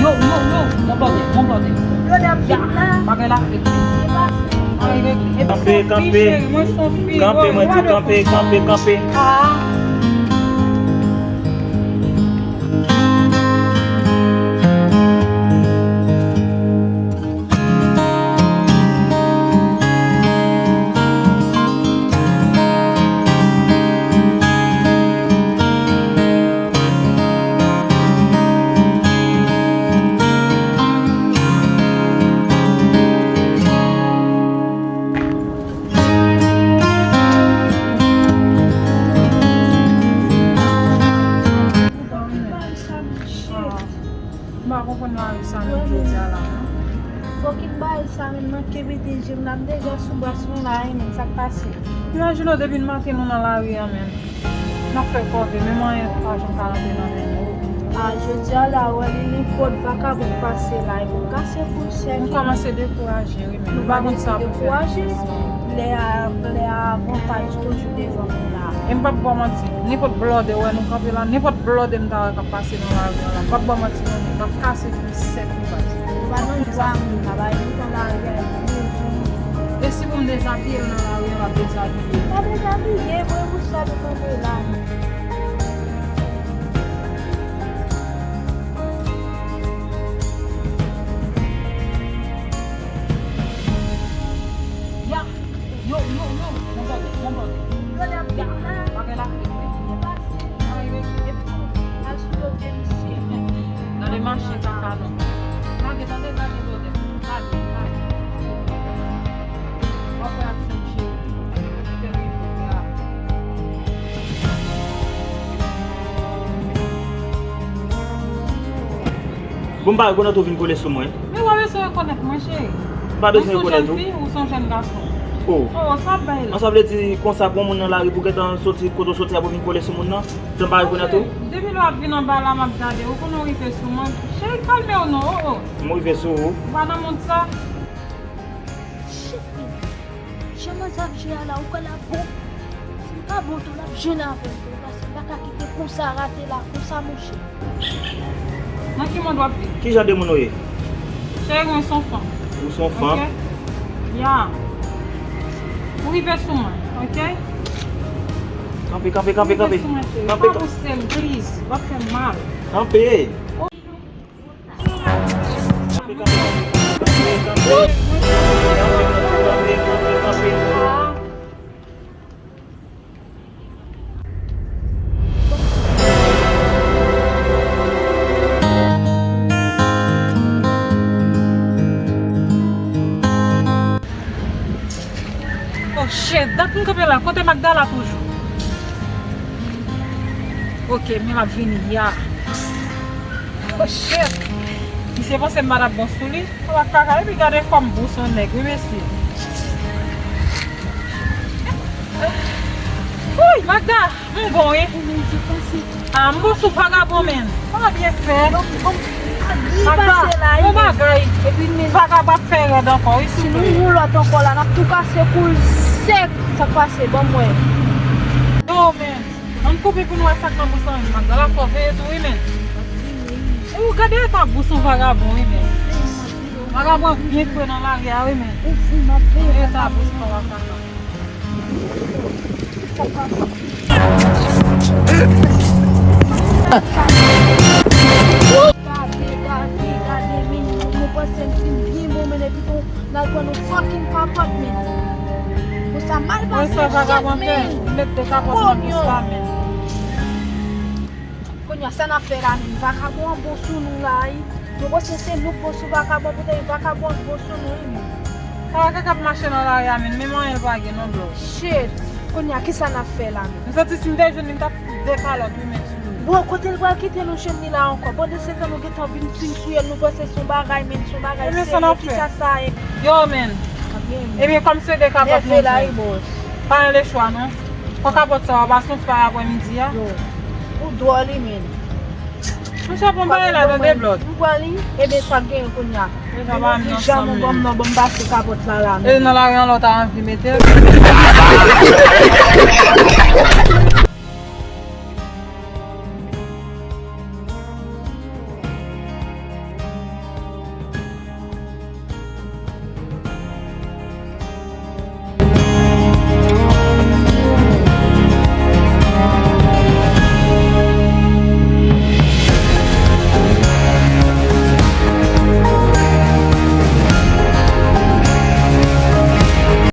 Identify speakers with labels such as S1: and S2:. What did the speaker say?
S1: Yo, mon blode.
S2: Blode ap vin la.
S1: Bagay la fek.
S3: Campé.
S1: Moi son fille.
S3: Campé, moi dis campé.
S1: Ah. Ba kompon la sa nou jodi ala.
S2: Fokin bay sa men man kebite jem nam deja sou basman la men sak pase.
S1: Imagine ou debi matin nou nan la wi amen. Na fe kote, men man yon ajan kalante nan men.
S2: A jodi ala wali li pod vakabon pase la yon kase pou sek.
S1: Nou komanse dekouraje, oui men. Nou bagon sa pou fe.
S2: Le avantage toujou devan men la.
S1: E m pap bo mati, nipot blode wè nou kape la, nipot blode m ta kap pase nan la wi ala. Pap bo mati nou, kap kase pou sek pou pase.
S2: Banon jwam nou tabay, nou kon la wi ala.
S1: E si pou m dezabye nan la wi ala, dezabye.
S2: A dezabye, mwen mou sa de kon de la.
S1: Yo, mon blode.
S2: Blode ap vin la.
S1: Bagay la fek.
S2: Al sou do temisi.
S1: Nan de manche kaka nou. Lage blode. Lage. Wapwe ak senche.
S3: Bon ba gona tou vin kole sou mwen.
S1: Me wè se rekonek mwen che.
S3: Ba bezwen
S1: Ou son
S3: rekonek
S1: jen
S3: tou.
S1: fi ou son jen gason?
S3: Oh.
S1: Oh, sa bel.
S3: An sa vle di konsa bon moun nan la ri pou getan soti koto soti abo vin kole sou moun nan. Sen ba rekonek tou.
S1: Depi lo ap vin an ba la map gade, ou konon rife sou man. Che, kalme ou non, oh.
S3: Mou rive sou ou.
S1: Wana moun sa.
S2: Shit men. Chama zap jè la ou kon la bon. Si pa bon tou la jè nan ven. Parce baka kite kon sa rate la, kon sa mouche.
S1: Nan ki moun dwa pi?
S3: Ki jade moun oye?
S1: Che, yon son fan.
S3: Ou son fan?
S1: Ok? Ya. Ou rive sou man, ok?
S3: Kampe.
S1: Rive sou man, che. Pa pou sel, please. Va fè mal.
S3: Kampe.
S1: Oh shit, dat mwen kape la, kote Magdala toujou. Ok, mi la vini ya. Oh shit. Mi se pon se mara bon sou li. Ou la kaka, e mi gade kom bou son neg, oui mesi. Ouy, Magda, mwen bon e. Ah, mwen bon sou vagabon men. Mwen a bien fè. Magda, mwen bagay. Vagabon fè red ankon, oui
S2: Si
S1: sou
S2: nou
S1: li.
S2: roulot ankon la, nap tou kase koul sek. Sak pase, bon mwen.
S1: Yo men, an koupe pou nou e sak nan bousan yon Magda, la fò veye tou, oui men. Ou gade e ta bouson vagabon, oui men. Vagabon bien fè nan la ria, oui men.
S2: Ou fou ma fè.
S1: E ta bouson vagabon.
S2: Gade, min. Mwen pasen fin bien bon men epi ton nan kon nou fucking kapot men. Ou sa mal
S1: Ou
S2: pase
S1: sa vagabon fè,
S2: men.
S1: met de kapot nan bousan men.
S2: Konya sa na fè la men. Vagabon bosou nou la yi. Mwen pasen se nou bosou vagabon pou te vagabon bosou nou yi men.
S1: Sa kakap mache nan la ria men, men man el bagye non blo.
S2: Shit. Konya ki sa na fè la men.
S1: Mwen soti si mde jen min tap dekalot, oui men.
S2: Bon, kote l gwa kite nou chen ni la anko. Bon de se kan nou getan vin fin sou el nou pase son bagay men. Son bagay
S1: Men
S2: se
S1: sa na
S2: ki
S1: fè.
S2: sa sa e.
S1: Yo men, e mi kom se de kapot
S2: Fè la yi
S1: non
S2: boss.
S1: pan le chwa non. Kwa kapot sa waba son fwa apwe midi ya.
S2: Yo. Ou do li men.
S1: Mwen chapon baye la do de blod.
S2: Ou gwa li? Ebe sa gen konya.
S1: E sa ba mi
S2: Jan
S1: ansam
S2: nou
S1: men.
S2: bom basi kapot la la men.
S1: E nan la riyan lot a anvi metel.